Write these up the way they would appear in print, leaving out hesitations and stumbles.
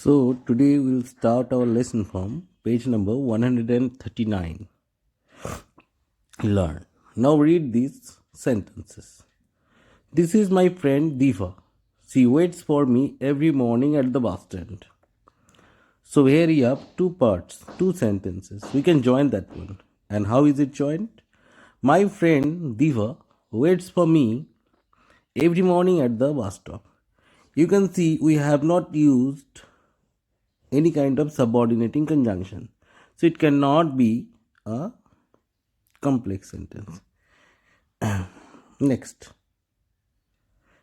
So today we'll start our lesson from page number 139. Learn. Now read these sentences. This is my friend Diva. She waits for me every morning at the bus stand. So here you have two parts, two sentences. We can join that one. And how is it joined? My friend Diva waits for me every morning at the bus stop. You can see we have not used any kind of subordinating conjunction. So it cannot be a complex sentence. Next.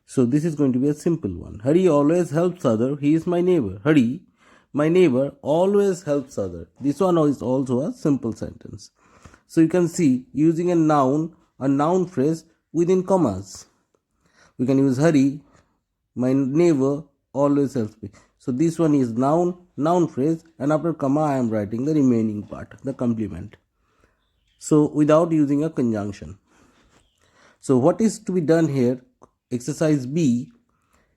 So this is going to be a simple one. Hari always helps other. He is my neighbor. Hari, my neighbor, always helps other. This one is also a simple sentence. So you can see using a noun phrase within commas. We can use Hari, my neighbor, always helps me. So this one is noun phrase, and after comma I am writing the remaining part, the complement. So without using a conjunction. So what is to be done here? Exercise B,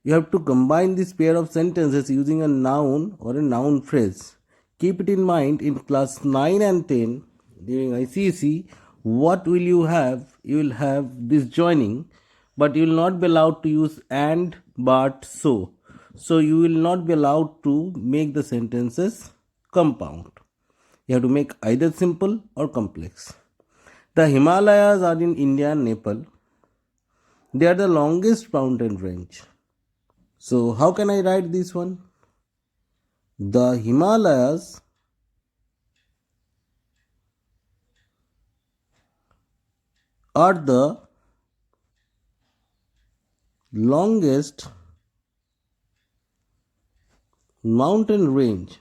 you have to combine this pair of sentences using a noun or a noun phrase. Keep it in mind, in class 9 and 10 during ICSE, what will you have? You will have this joining, but you will not be allowed to use and, but, so. So you will not be allowed to make the sentences compound. You have to make either simple or complex. The Himalayas are in India and Nepal. They are the longest mountain range. So how can I write this one? The Himalayas are the longest mountain range,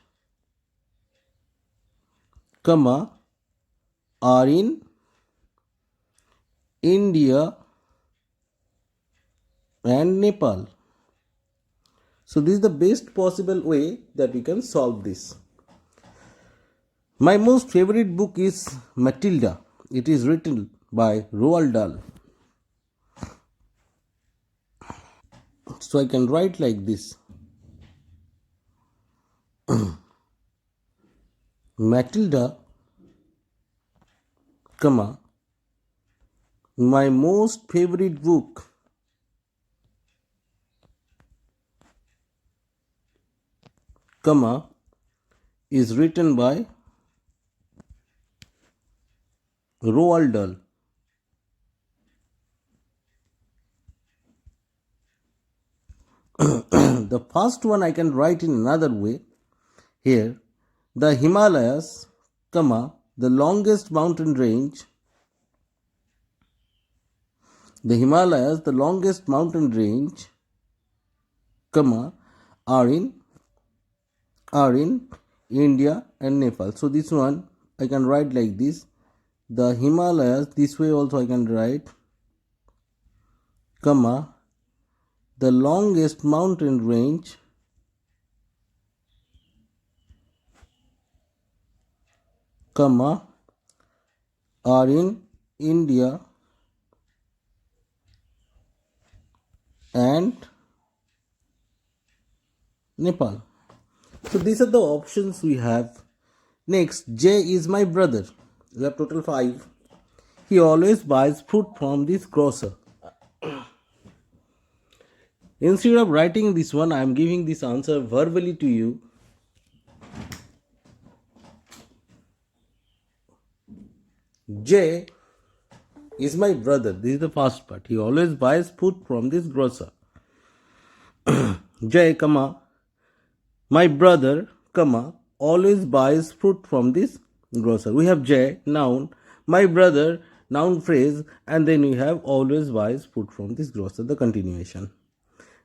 comma, are in India and Nepal. So this is the best possible way that we can solve this. My most favorite book is Matilda. It is written by Roald Dahl. So I can write like this. Matilda, comma, my most favorite book, comma, is written by Roald Dahl. The first one I can write in another way. Here, the Himalayas, comma, the longest mountain range, the Himalayas, the longest mountain range, comma, are in India and Nepal. So this one I can write like this. The Himalayas, this way also I can write, comma, the longest mountain range, comma, are in India and Nepal. So these are the options we have. Next, J is my brother. We have total 5. He always buys fruit from this grocer. Instead of writing this one, I am giving this answer verbally to you. J is my brother. This is the first part. He always buys food from this grocer. J, comma, my brother, comma, always buys fruit from this grocer. We have J, noun, my brother, noun phrase, and then we have always buys fruit from this grocer, the continuation.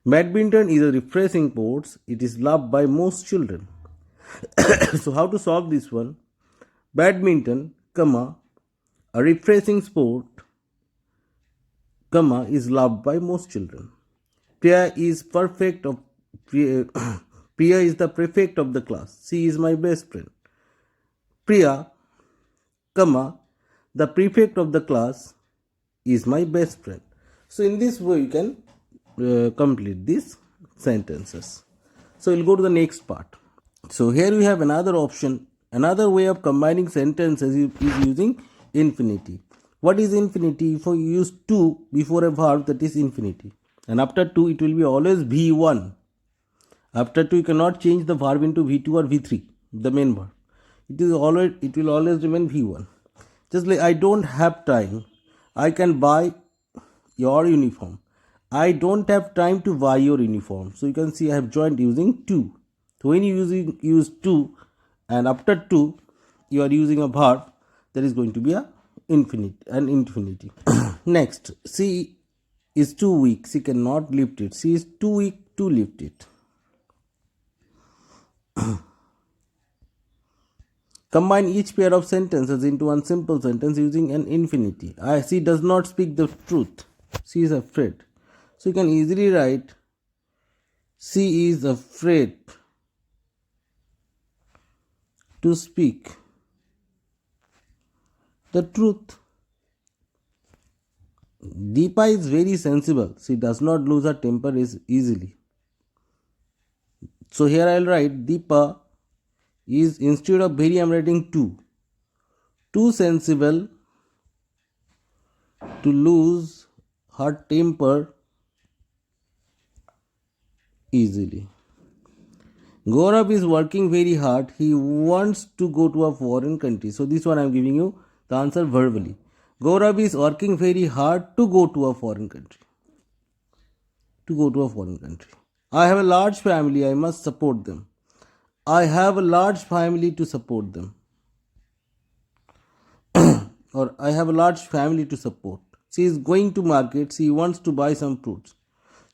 Badminton is a refreshing sport. It is loved by most children. So how to solve this one? Badminton, comma, a refreshing sport, comma, is loved by most children. Priya is Priya is the prefect of the class. She is my best friend. Priya, comma, the prefect of the class is my best friend. So in this way you can complete these sentences. So we'll go to the next part. So here we have another option. Another way of combining sentences is using infinity. What is infinity? If you use to before a verb, that is infinity. And after to, it will be always V1. After to, you cannot change the verb into V2 or V3, the main verb. It will always remain V1. Just like I don't have time, I can buy your uniform. I don't have time to buy your uniform. So you can see I have joined using to. So when you use to and after to, you are using a verb, that is going to be an infinity. Next, she is too weak. She cannot lift it. She is too weak to lift it. Combine each pair of sentences into one simple sentence using an infinity. She does not speak the truth. She is afraid. So you can easily write, she is afraid to speak the truth. Deepa is very sensible. She does not lose her temper easily. So here I will write Deepa is, instead of very, I am writing too sensible to lose her temper easily. Gaurav is working very hard. He wants to go to a foreign country. So this one I am giving you the answer verbally. Gaurav is working very hard to go to a foreign country. To go to a foreign country. I have a large family. I must support them. I have a large family to support them. Or I have a large family to support. She is going to market. She wants to buy some fruits.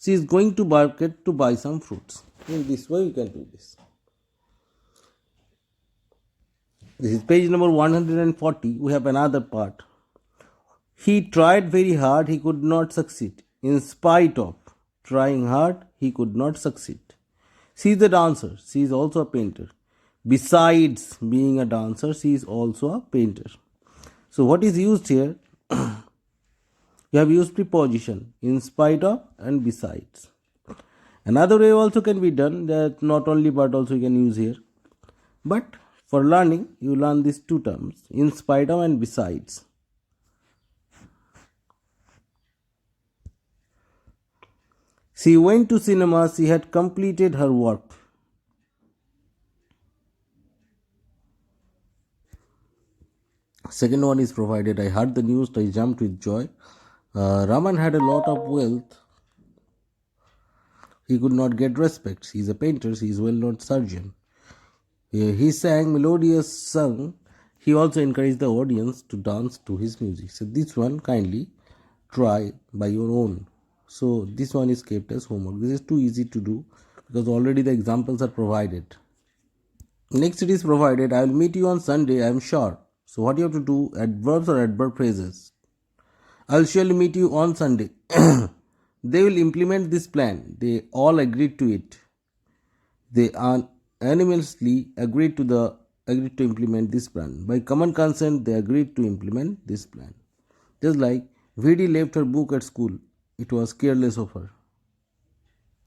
She is going to market to buy some fruits. In this way, you can do this. This is page number 140. We have another part. He tried very hard. He could not succeed. In spite of trying hard, he could not succeed. She is a dancer. She is also a painter. Besides being a dancer, she is also a painter. So what is used here? You have used preposition in spite of and besides. Another way also can be done, that not only but also you can use here. But for learning, you learn these two terms, in spite of and besides. She went to cinema. She had completed her work. Second one is provided. I heard the news. I jumped with joy. Raman had a lot of wealth. He could not get respect. He is a painter. He is a well-known surgeon. He sang melodious song. He also encouraged the audience to dance to his music. So this one kindly try by your own. So this one is kept as homework. This is too easy to do because already the examples are provided. Next it is provided. I will meet you on Sunday. I am sure. So what you have to do? Adverbs or adverb phrases. I will surely meet you on Sunday. They will implement this plan. They all agreed to it. They unanimously agreed to implement this plan. By common consent, they agreed to implement this plan. Just like Vidi left her book at school. It was careless of her.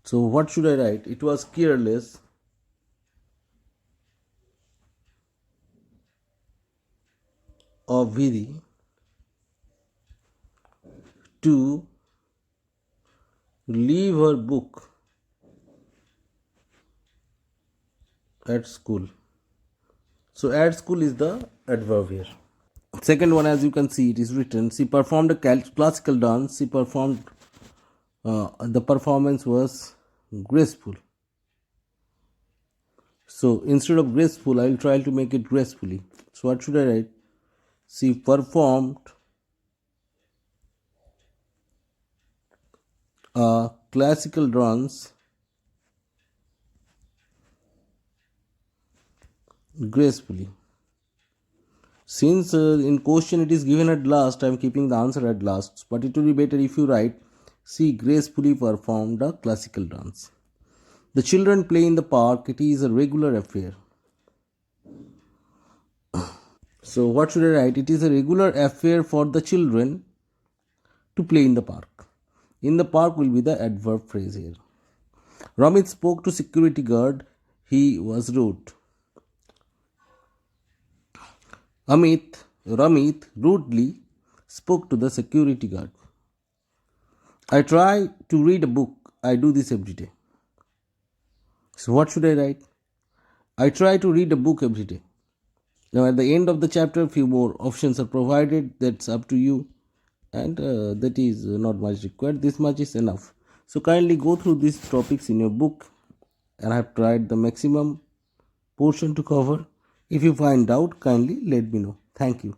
So what should I write? It was careless of Vidi to leave her book at school. So at school is the adverb here. Second one, as you can see, it is written, she performed a classical dance. She performed, the performance was graceful. So instead of graceful, I will try to make it gracefully. So what should I write? She performed a classical dance gracefully. Since in question it is given at last, I am keeping the answer at last. But it will be better if you write, she gracefully performed a classical dance. The children play in the park. It is a regular affair. So what should I write? It is a regular affair for the children to play in the park. In the park will be the adverb phrase here. Ramit spoke to security guard. he was rude. Ramit rudely spoke to the security guard. I try to read a book. I do this every day. So what should I write? I try to read a book every day. Now at the end of the chapter, a few more options are provided. That's up to you, and that is not much required. This much is enough. So kindly go through these topics in your book, and I have tried the maximum portion to cover. If you find doubt, kindly let me know. Thank you.